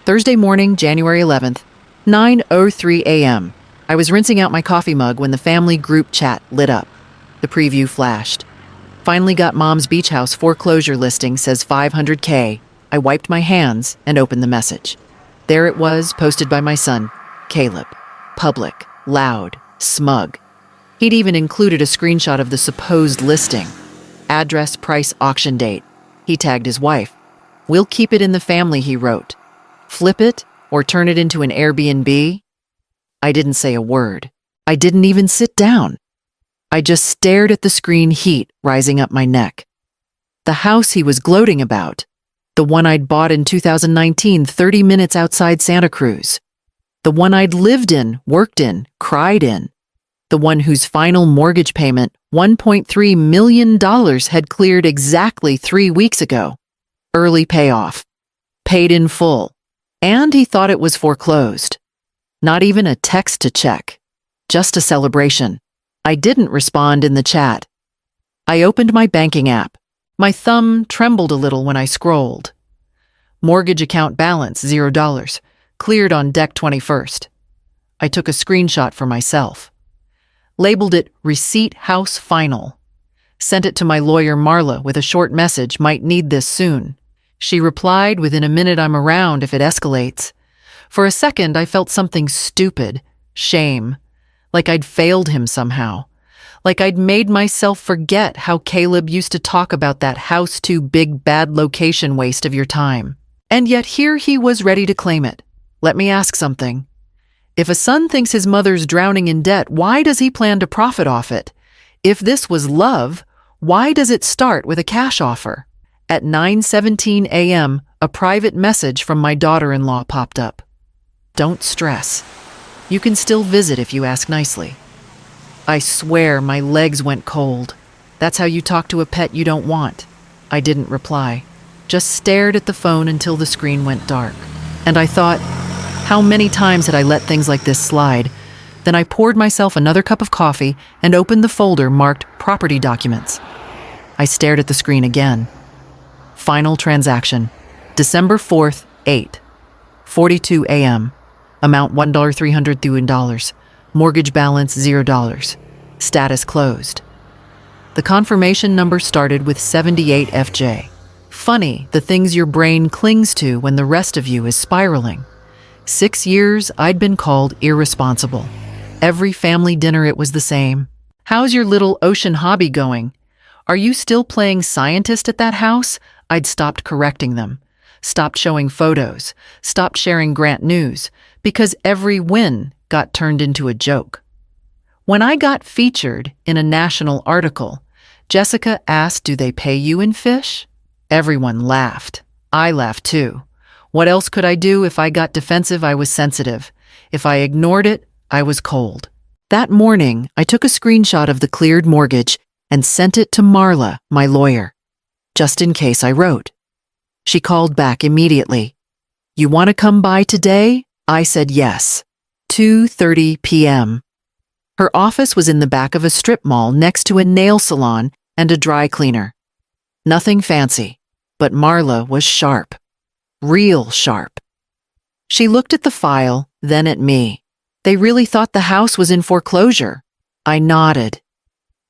Thursday morning, January 11th, 9:03 a.m. I was rinsing out my coffee mug when the family group chat lit up. The preview flashed. Finally got Mom's beach house foreclosure listing, says $500K. I wiped my hands and opened the message. There it was, posted by my son, Caleb. Public, loud, smug. He'd even included a screenshot of the supposed listing. Address, price, auction date. He tagged his wife. "We'll keep it in the family," he wrote. "Flip it or turn it into an Airbnb?" I didn't say a word. I didn't even sit down. I just stared at the screen, heat rising up my neck. The house he was gloating about, the one I'd bought in 2019, 30 minutes outside Santa Cruz. The one I'd lived in, worked in, cried in. The one whose final mortgage payment, $1.3 million, had cleared exactly 3 weeks ago. Early payoff. Paid in full. And he thought it was foreclosed. Not even a text to check. Just a celebration. I didn't respond in the chat. I opened my banking app. My thumb trembled a little when I scrolled. Mortgage account balance, $0. Cleared on Dec 21st. I took a screenshot for myself. Labeled it Receipt House Final. Sent it to my lawyer Marla with a short message, "Might need this soon." She replied, "Within a minute, I'm around if it escalates." For a second, I felt something stupid. Shame. Like I'd failed him somehow. Like I'd made myself forget how Caleb used to talk about that house too big, bad location waste of your time. And yet here he was ready to claim it. Let me ask something. If a son thinks his mother's drowning in debt, why does he plan to profit off it? If this was love, why does it start with a cash offer? At 9:17 a.m., a private message from my daughter-in-law popped up. "Don't stress. You can still visit if you ask nicely." I swear my legs went cold. That's how you talk to a pet you don't want. I didn't reply. Just stared at the phone until the screen went dark. And I thought, how many times had I let things like this slide? Then I poured myself another cup of coffee and opened the folder marked Property Documents. I stared at the screen again. Final transaction. December 4th, 8:42 a.m. Amount $1,300. Mortgage balance $0. Status closed. The confirmation number started with 78FJ. Funny, the things your brain clings to when the rest of you is spiraling. 6 years, I'd been called irresponsible. Every family dinner, it was the same. "How's your little ocean hobby going? Are you still playing scientist at that house?" I'd stopped correcting them. Stopped showing photos. Stopped sharing Grant news. Because every win got turned into a joke. When I got featured in a national article, Jessica asked, "Do they pay you in fish?" Everyone laughed. I laughed too. What else could I do? If I got defensive, I was sensitive. If I ignored it, I was cold. That morning, I took a screenshot of the cleared mortgage and sent it to Marla, my lawyer. Just in case, I wrote. She called back immediately. "You want to come by today?" I said yes. 2:30 p.m. Her office was in the back of a strip mall next to a nail salon and a dry cleaner. Nothing fancy, but Marla was sharp. Real sharp. She looked at the file, then at me. "They really thought the house was in foreclosure." I nodded.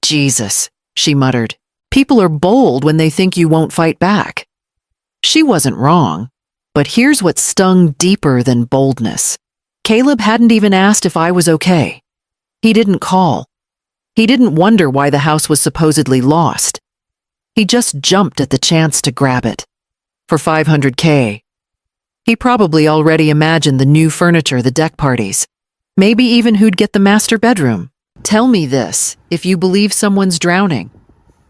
"Jesus," she muttered. "People are bold when they think you won't fight back." She wasn't wrong. But here's what stung deeper than boldness. Caleb hadn't even asked if I was okay. He didn't call. He didn't wonder why the house was supposedly lost. He just jumped at the chance to grab it. For $500K. He probably already imagined the new furniture, the deck parties. Maybe even who'd get the master bedroom. Tell me this, if you believe someone's drowning.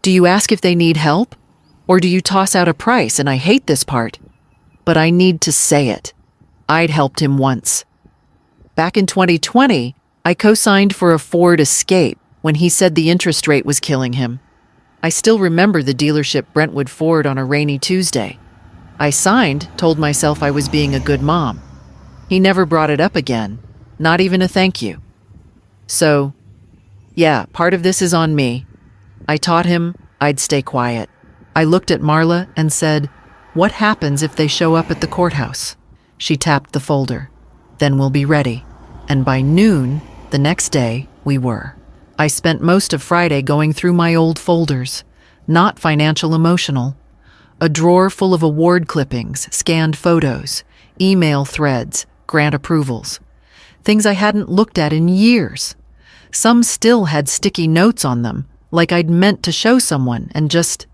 Do you ask if they need help? Or do you toss out a price? And I hate this part. But I need to say it. I'd helped him once. Back in 2020, I co-signed for a Ford Escape when he said the interest rate was killing him. I still remember the dealership Brentwood Ford on a rainy Tuesday. I signed, told myself I was being a good mom. He never brought it up again, not even a thank you. So, yeah, part of this is on me. I taught him I'd stay quiet. I looked at Marla and said, "What happens if they show up at the courthouse?" She tapped the folder. Then we'll be ready. And by noon, the next day, we were. I spent most of Friday going through my old folders, not financial emotional. A drawer full of award clippings, scanned photos, email threads, grant approvals. Things I hadn't looked at in years. Some still had sticky notes on them, like I'd meant to show someone and just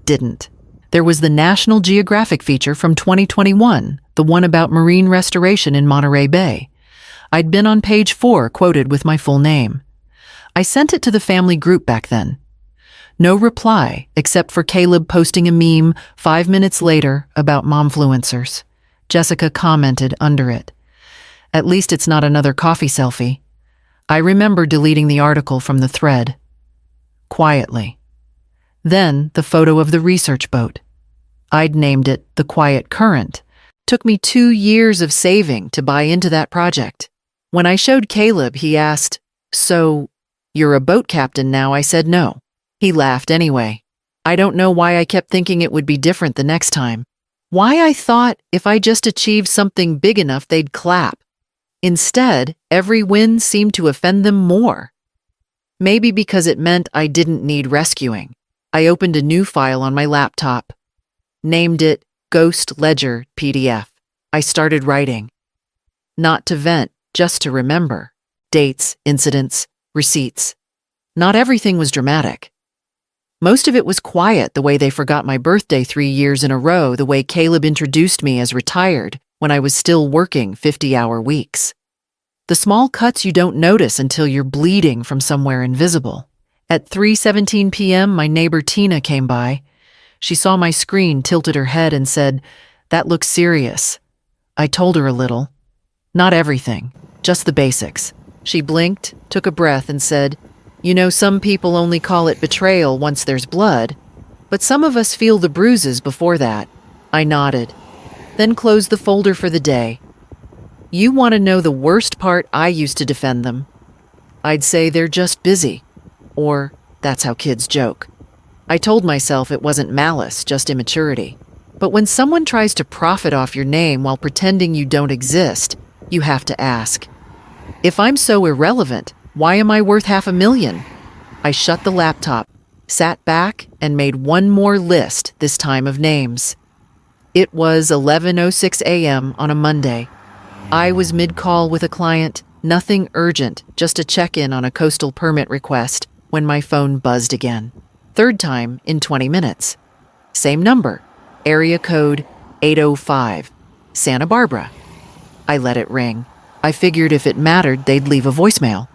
didn't. There was the National Geographic feature from 2021, the one about marine restoration in Monterey Bay. I'd been on page 4, quoted with my full name. I sent it to the family group back then. No reply, except for Caleb posting a meme 5 minutes later about momfluencers. Jessica commented under it. At least it's not another coffee selfie. I remember deleting the article from the thread. Quietly. Then the photo of the research boat. I'd named it the Quiet Current. Took me 2 years of saving to buy into that project. When I showed Caleb, he asked, "So, you're a boat captain now?" I said no. He laughed anyway. I don't know why I kept thinking it would be different the next time. Why I thought if I just achieved something big enough, they'd clap. Instead, every win seemed to offend them more. Maybe because it meant I didn't need rescuing. I opened a new file on my laptop. Named it Ghost Ledger PDF. I started writing. Not to vent, just to remember. Dates, incidents, receipts. Not everything was dramatic. Most of it was quiet, the way they forgot my birthday 3 years in a row, the way Caleb introduced me as retired when I was still working 50-hour weeks. The small cuts you don't notice until you're bleeding from somewhere invisible. At 3:17 p.m., my neighbor Tina came by. She saw my screen, tilted her head, and said, "That looks serious." I told her a little. Not everything, just the basics. She blinked, took a breath, and said, "You know, some people only call it betrayal once there's blood, but some of us feel the bruises before that." I nodded, then closed the folder for the day. You want to know the worst part? I used to defend them. I'd say they're just busy, or that's how kids joke. I told myself it wasn't malice, just immaturity. But when someone tries to profit off your name while pretending you don't exist, you have to ask, if I'm so irrelevant, why am I worth $500,000? I shut the laptop, sat back, and made one more list, this time of names. It was 11:06 a.m. on a Monday. I was mid-call with a client, nothing urgent, just a check-in on a coastal permit request, when my phone buzzed again. Third time in 20 minutes. Same number, area code 805, Santa Barbara. I let it ring. I figured if it mattered, they'd leave a voicemail.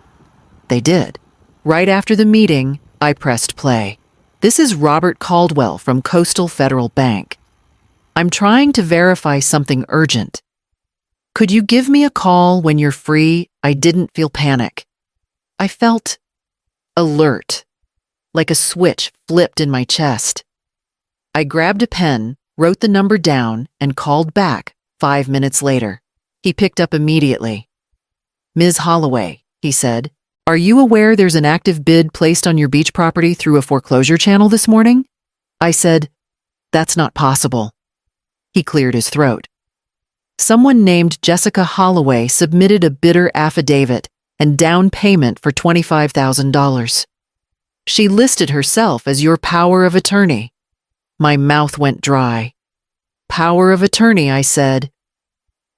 They did. Right after the meeting, I pressed play. "This is Robert Caldwell from Coastal Federal Bank. I'm trying to verify something urgent. Could you give me a call when you're free?" I didn't feel panic. I felt alert, like a switch flipped in my chest. I grabbed a pen, wrote the number down, and called back 5 minutes later. He picked up immediately. "Ms. Holloway," he said, "are you aware there's an active bid placed on your beach property through a foreclosure channel this morning?" I said, "That's not possible." He cleared his throat. Someone named Jessica Holloway submitted a bidder affidavit and down payment for $25,000. She listed herself as your power of attorney. My mouth went dry. "Power of attorney," I said.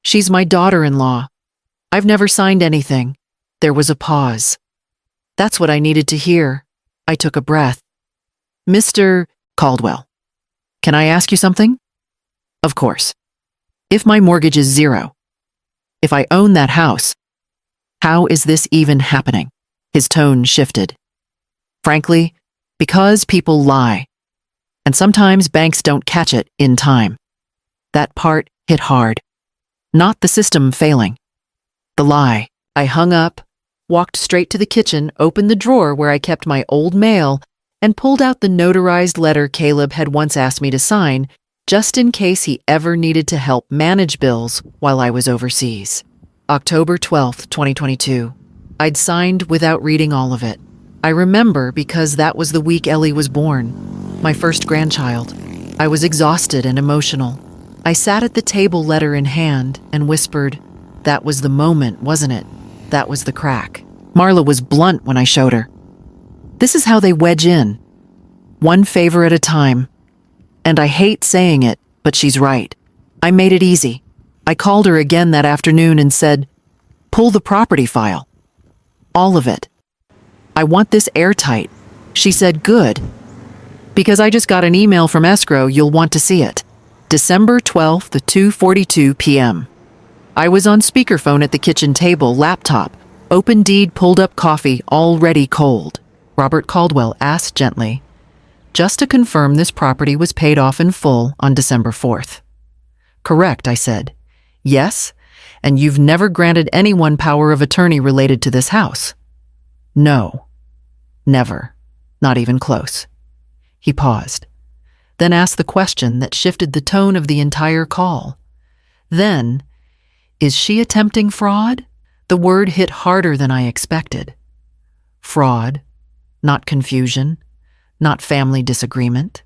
"She's my daughter-in-law. I've never signed anything." There was a pause. That's what I needed to hear. I took a breath. "Mr. Caldwell, can I ask you something?" "Of course. If my mortgage is 0, if I own that house, how is this even happening?" His tone shifted. "Frankly, because people lie. And sometimes banks don't catch it in time." That part hit hard. Not the system failing. The lie. I hung up, walked straight to the kitchen, opened the drawer where I kept my old mail, and pulled out the notarized letter Caleb had once asked me to sign, just in case he ever needed to help manage bills while I was overseas. October 12th, 2022. I'd signed without reading all of it. I remember because that was the week Ellie was born, my first grandchild. I was exhausted and emotional. I sat at the table, letter in hand, and whispered, "That was the moment, wasn't it? That was the crack." Marla was blunt when I showed her. This is how they wedge in. One favor at a time. And I hate saying it, but she's right. I made it easy. I called her again that afternoon and said, "Pull the property file. All of it. I want this airtight." She said, "Good. Because I just got an email from escrow, you'll want to see it." December 12th, 2:42 p.m. I was on speakerphone at the kitchen table, laptop, open deed, pulled up coffee, already cold. Robert Caldwell asked gently, "Just to confirm, this property was paid off in full on December 4th. "Correct," I said. "Yes, and you've never granted anyone power of attorney related to this house?" "No. Never. Not even close." He paused, then asked the question that shifted the tone of the entire call. Then, "Is she attempting fraud?" The word hit harder than I expected. Fraud, not confusion, not family disagreement.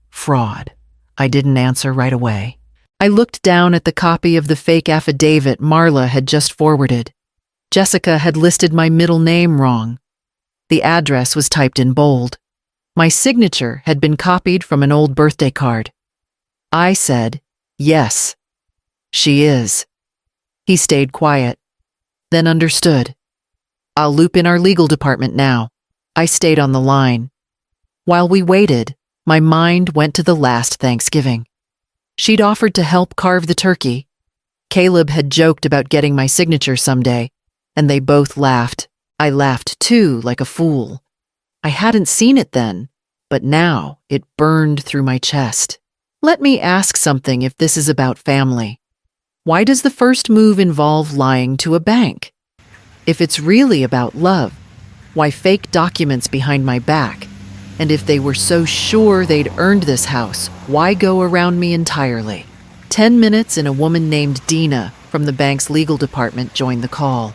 Fraud. I didn't answer right away. I looked down at the copy of the fake affidavit Marla had just forwarded. Jessica had listed my middle name wrong. The address was typed in bold. My signature had been copied from an old birthday card. I said, "Yes, she is." He stayed quiet, then understood. "I'll loop in our legal department now." I stayed on the line. While we waited, my mind went to the last Thanksgiving. She'd offered to help carve the turkey. Caleb had joked about getting my signature someday, and they both laughed. I laughed too, like a fool. I hadn't seen it then, but now it burned through my chest. Let me ask something if this is about family. Why does the first move involve lying to a bank? If it's really about love, why fake documents behind my back? And if they were so sure they'd earned this house, why go around me entirely? 10 minutes and a woman named Dina from the bank's legal department joined the call.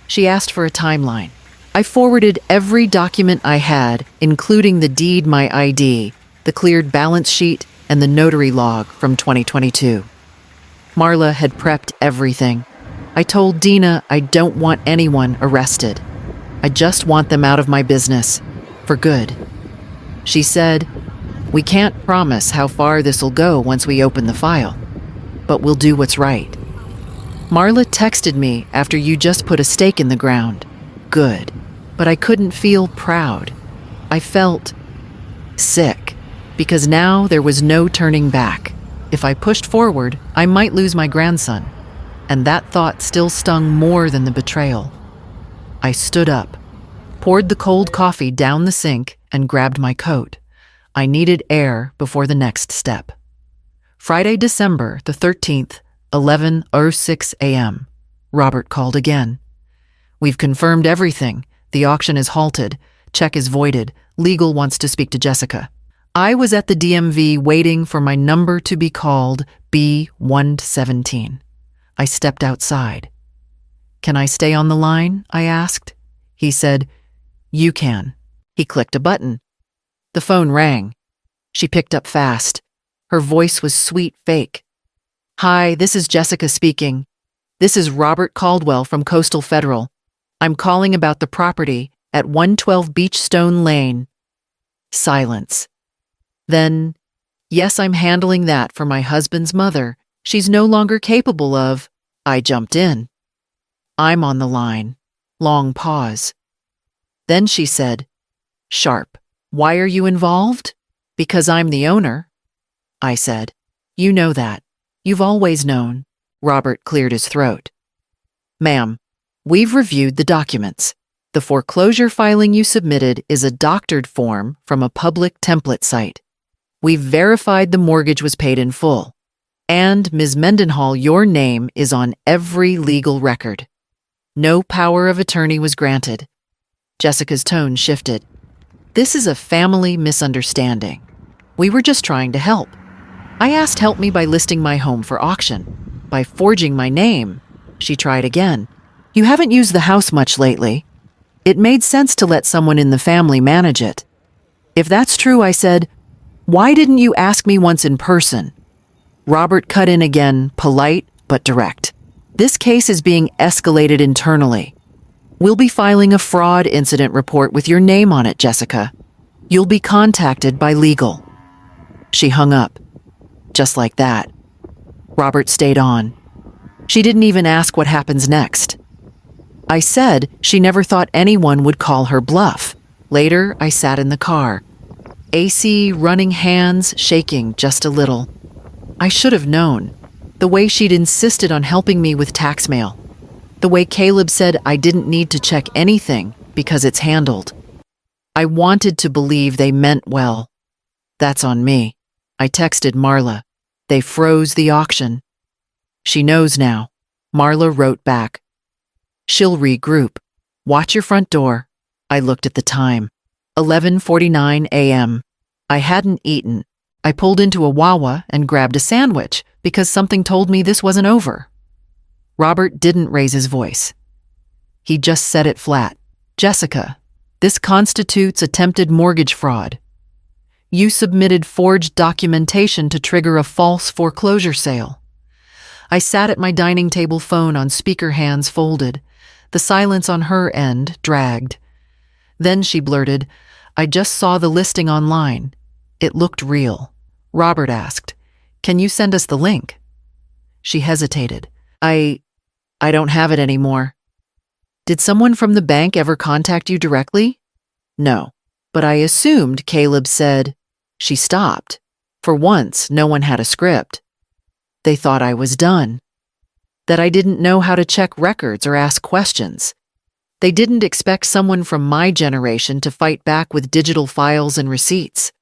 She asked for a timeline. I forwarded every document I had, including the deed, my ID, the cleared balance sheet, and the notary log from 2022. Marla had prepped everything. I told Dina I don't want anyone arrested. I just want them out of my business, for good. She said, "We can't promise how far this'll go once we open the file, but we'll do what's right." Marla texted me after you just put a stake in the ground. Good. But I couldn't feel proud. I felt sick, because now there was no turning back. If I pushed forward, I might lose my grandson, and that thought still stung more than the betrayal. I stood up, poured the cold coffee down the sink, and grabbed my coat. I needed air before the next step. Friday, December the 13th, 11:06 a.m. Robert called again. "We've confirmed everything. The auction is halted. Check is voided. Legal wants to speak to Jessica." I was at the DMV waiting for my number to be called, B117. I stepped outside. "Can I stay on the line?" I asked. He said, "You can." He clicked a button. The phone rang. She picked up fast. Her voice was sweet fake. "Hi, this is Jessica speaking. This is Robert Caldwell from Coastal Federal. I'm calling about the property at 112 Beachstone Lane." Silence. Then, "Yes, I'm handling that for my husband's mother. She's no longer capable of..." I jumped in. "I'm on the line." Long pause. Then she said, sharp, "Why are you involved?" "Because I'm the owner." I said, "You know that. You've always known." Robert cleared his throat. "Ma'am, we've reviewed the documents. The foreclosure filing you submitted is a doctored form from a public template site. We've verified the mortgage was paid in full. And, Ms. Mendenhall, your name is on every legal record. No power of attorney was granted." Jessica's tone shifted. "This is a family misunderstanding. We were just trying to help. I asked help me by listing my home for auction, by forging my name." She tried again. "You haven't used the house much lately. It made sense to let someone in the family manage it." "If that's true," I said, "why didn't you ask me once in person?" Robert cut in again, polite but direct. This case is being escalated internally. We'll be filing a fraud incident report with your name on it, Jessica. You'll be contacted by legal. She hung up. Just like that. Robert stayed on. She didn't even ask what happens next. I said she never thought anyone would call her bluff. Later, I sat in the car. AC running, hands shaking just a little. I should have known. The way she'd insisted on helping me with tax mail. The way Caleb said I didn't need to check anything because it's handled. I wanted to believe they meant well. That's on me. I texted Marla. They froze the auction. She knows now. Marla wrote back. She'll regroup. Watch your front door. I looked at the time. 11:49 a.m. I hadn't eaten. I pulled into a Wawa and grabbed a sandwich because something told me this wasn't over. Robert didn't raise his voice. He just said it flat. Jessica, this constitutes attempted mortgage fraud. You submitted forged documentation to trigger a false foreclosure sale. I sat at my dining table phone on speaker, hands folded. The silence on her end dragged. Then she blurted, I just saw the listing online. It looked real. Robert asked, Can you send us the link? She hesitated. I don't have it anymore. Did someone from the bank ever contact you directly? No, but I assumed Caleb said. She stopped. For once, no one had a script. They thought I was done. That I didn't know how to check records or ask questions. They didn't expect someone from my generation to fight back with digital files and receipts.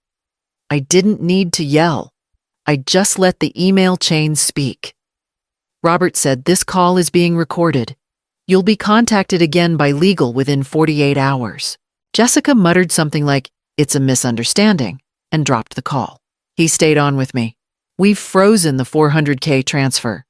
I didn't need to yell. I just let the email chain speak. Robert said this call is being recorded. You'll be contacted again by legal within 48 hours. Jessica muttered something like, It's a misunderstanding, and dropped the call. He stayed on with me. We've frozen the $400K transfer.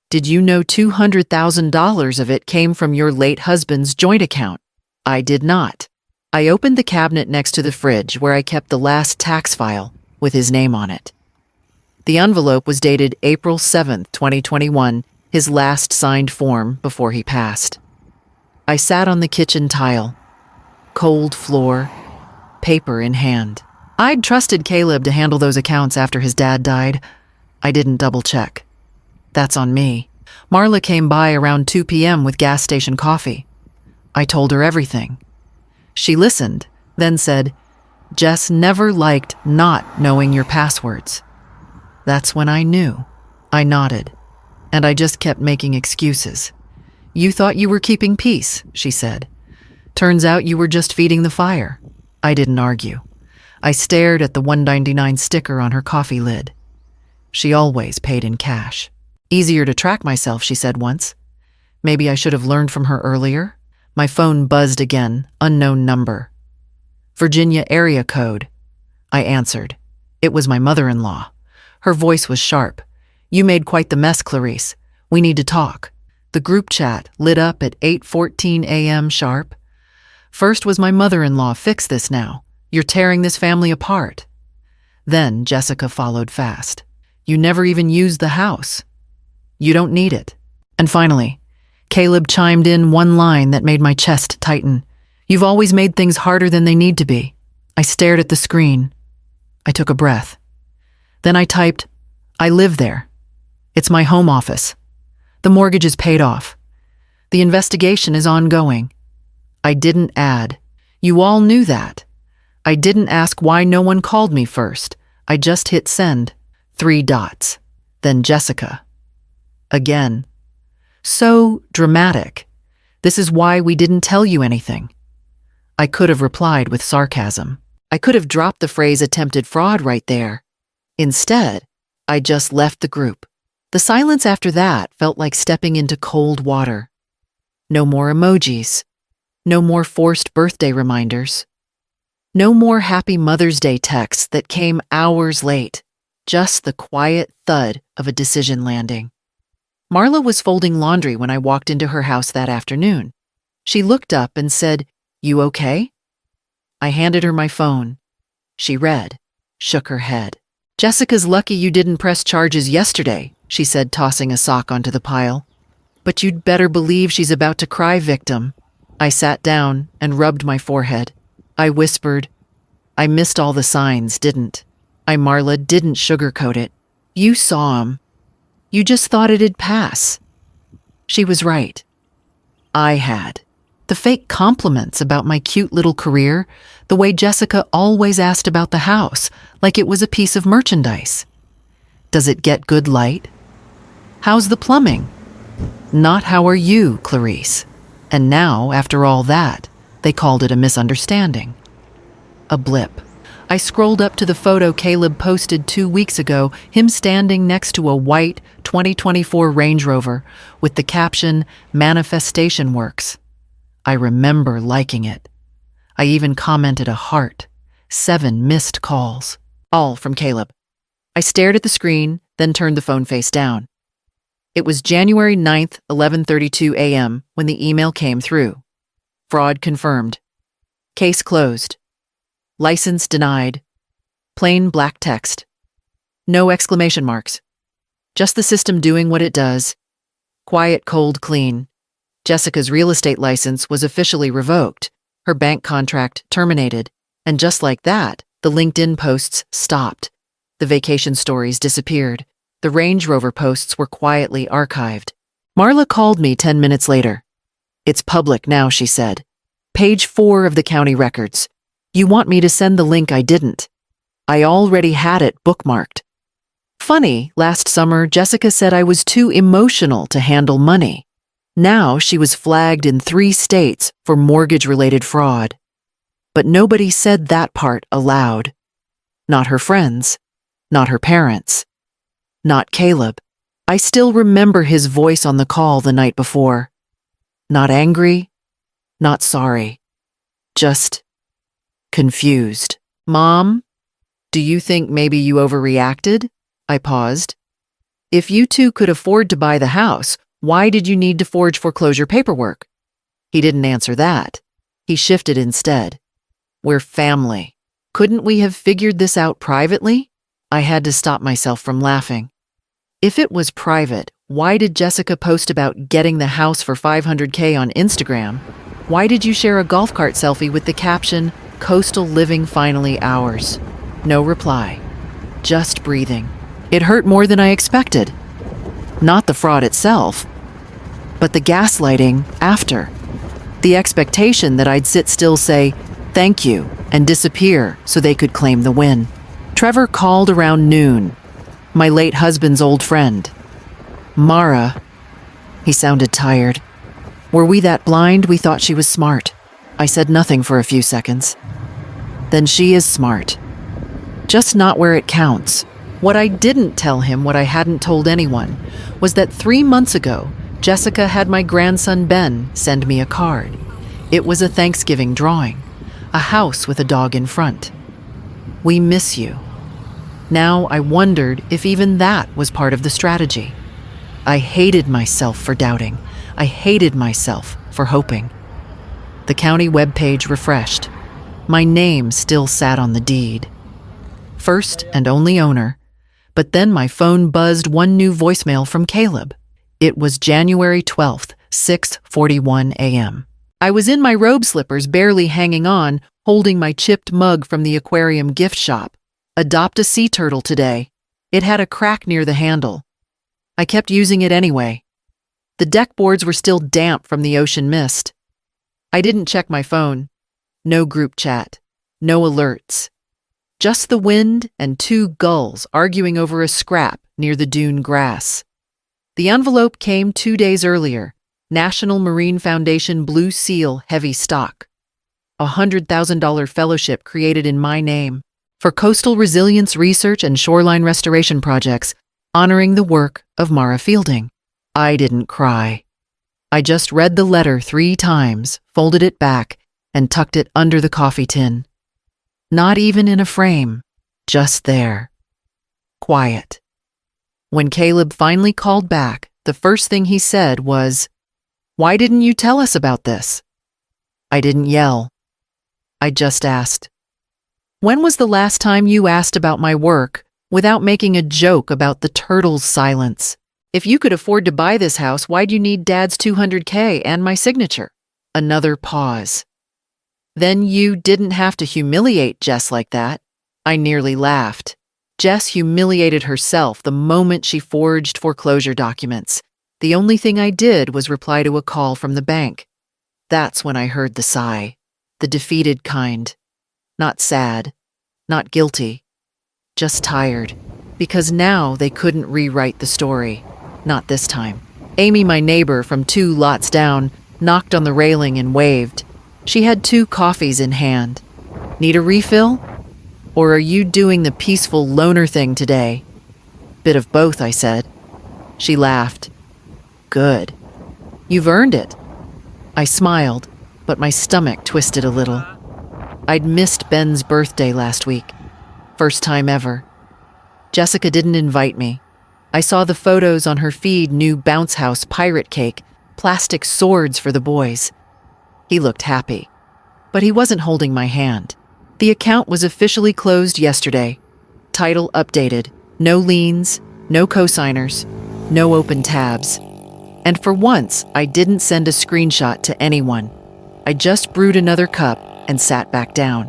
Did you know $200,000 of it came from your late husband's joint account? I did not. I opened the cabinet next to the fridge where I kept the last tax file with his name on it. The envelope was dated April 7th, 2021, his last signed form before he passed. I sat on the kitchen tile, cold floor, paper in hand. I'd trusted Caleb to handle those accounts after his dad died. I didn't double-check. That's on me. Marla came by around 2 p.m. with gas station coffee. I told her everything. She listened, then said, Jess never liked not knowing your passwords. That's when I knew. I nodded, and I just kept making excuses. You thought you were keeping peace, she said. Turns out you were just feeding the fire. I didn't argue. I stared at the $1.99 sticker on her coffee lid. She always paid in cash. Easier to track myself, she said once. Maybe I should have learned from her earlier. My phone buzzed again, unknown number. Virginia area code. I answered. It was my mother-in-law. Her voice was sharp. You made quite the mess, Clarice. We need to talk. The group chat lit up at 8:14 a.m. sharp. First was my mother-in-law, fix this now. You're tearing this family apart. Then Jessica followed fast. You never even used the house. You don't need it. And finally, Caleb chimed in one line that made my chest tighten. You've always made things harder than they need to be. I stared at the screen. I took a breath. Then I typed, I live there. It's my home office. The mortgage is paid off. The investigation is ongoing. I didn't add. You all knew that. I didn't ask why no one called me first. I just hit send. 3 dots. Then Jessica. Again. So dramatic. This is why we didn't tell you anything. I could have replied with sarcasm. I could have dropped the phrase attempted fraud right there. Instead, I just left the group. The silence after that felt like stepping into cold water. No more emojis. No more forced birthday reminders. No more Happy Mother's Day texts that came hours late. Just the quiet thud of a decision landing. Marla was folding laundry when I walked into her house that afternoon. She looked up and said, You okay? I handed her my phone. She read, shook her head. Jessica's lucky you didn't press charges yesterday, she said, tossing a sock onto the pile. But you'd better believe she's about to cry victim. I sat down and rubbed my forehead. I whispered, I missed all the signs, didn't I? Marla didn't sugarcoat it. You saw 'em. You just thought it'd pass. She was right. I had. The fake compliments about my cute little career, the way Jessica always asked about the house, like it was a piece of merchandise. Does it get good light? How's the plumbing? Not how are you, Clarice? And now, after all that, they called it a misunderstanding. A blip. I scrolled up to the photo Caleb posted 2 weeks ago, him standing next to a white 2024 Range Rover with the caption, Manifestation Works. I remember liking it. I even commented a heart. 7 missed calls. All from Caleb. I stared at the screen, then turned the phone face down. It was January 9th, 11:32 a.m. when the email came through. Fraud confirmed. Case closed. License denied. Plain black text. No exclamation marks. Just the system doing what it does. Quiet, cold, clean. Jessica's real estate license was officially revoked, her bank contract terminated, and just like that, the LinkedIn posts stopped. The vacation stories disappeared. The Range Rover posts were quietly archived. Marla called me 10 minutes later. It's public now, she said. Page 4 of the county records. You want me to send the link? I didn't. I already had it bookmarked. Funny, last summer, Jessica said I was too emotional to handle money. Now she was flagged in 3 states for mortgage-related fraud. But nobody said that part aloud. Not her friends. Not her parents. Not Caleb. I still remember his voice on the call the night before. Not angry. Not sorry. Just confused. Mom, do you think maybe you overreacted? I paused. If you two could afford to buy the house, why did you need to forge foreclosure paperwork? He didn't answer that. He shifted instead. We're family. Couldn't we have figured this out privately? I had to stop myself from laughing. If it was private, why did Jessica post about getting the house for $500K on Instagram? Why did you share a golf cart selfie with the caption, Coastal Living Finally Ours? No reply. Just breathing. It hurt more than I expected. Not the fraud itself, but the gaslighting after. The expectation that I'd sit still, say, thank you, and disappear so they could claim the win. Trevor called around noon. My late husband's old friend. Mara. He sounded tired. Were we that blind we thought she was smart? I said nothing for a few seconds. Then she is smart. Just not where it counts. What I didn't tell him, what I hadn't told anyone, was that 3 months ago, Jessica had my grandson Ben send me a card. It was a Thanksgiving drawing. A house with a dog in front. We miss you. Now I wondered if even that was part of the strategy. I hated myself for doubting. I hated myself for hoping. The county webpage refreshed. My name still sat on the deed. First and only owner. But then my phone buzzed one new voicemail from Caleb. It was January 12th, 6:41 a.m. I was in my robe slippers, barely hanging on, holding my chipped mug from the aquarium gift shop. Adopt a sea turtle today. It had a crack near the handle. I kept using it anyway. The deck boards were still damp from the ocean mist. I didn't check my phone. No group chat. No alerts. Just the wind and 2 gulls arguing over a scrap near the dune grass. The envelope came 2 days earlier. National Marine Foundation Blue Seal Heavy Stock. A $100,000 fellowship created in my name for coastal resilience research and shoreline restoration projects, honoring the work of Mara Fielding. I didn't cry. I just read the letter 3 times, folded it back, and tucked it under the coffee tin. Not even in a frame, just there. Quiet. When Caleb finally called back, the first thing he said was, "Why didn't you tell us about this?" I didn't yell. I just asked, "When was the last time you asked about my work without making a joke about the turtle's silence. If you could afford to buy this house, why'd you need Dad's $200K and my signature? Another pause. Then you didn't have to humiliate Jess like that. I nearly laughed. Jess humiliated herself the moment she forged foreclosure documents. The only thing I did was reply to a call from the bank. That's when I heard the sigh, the defeated kind. Not sad, not guilty, just tired. Because now they couldn't rewrite the story. Not this time. Amy, my neighbor from 2 lots down, knocked on the railing and waved. She had 2 coffees in hand. Need a refill? Or are you doing the peaceful loner thing today? Bit of both, I said. She laughed. Good. You've earned it. I smiled, but my stomach twisted a little. I'd missed Ben's birthday last week. First time ever. Jessica didn't invite me. I saw the photos on her feed, new bounce house pirate cake, plastic swords for the boys. He looked happy, but he wasn't holding my hand. The account was officially closed yesterday. Title updated. No liens, no cosigners, no open tabs. And for once, I didn't send a screenshot to anyone. I just brewed another cup and sat back down.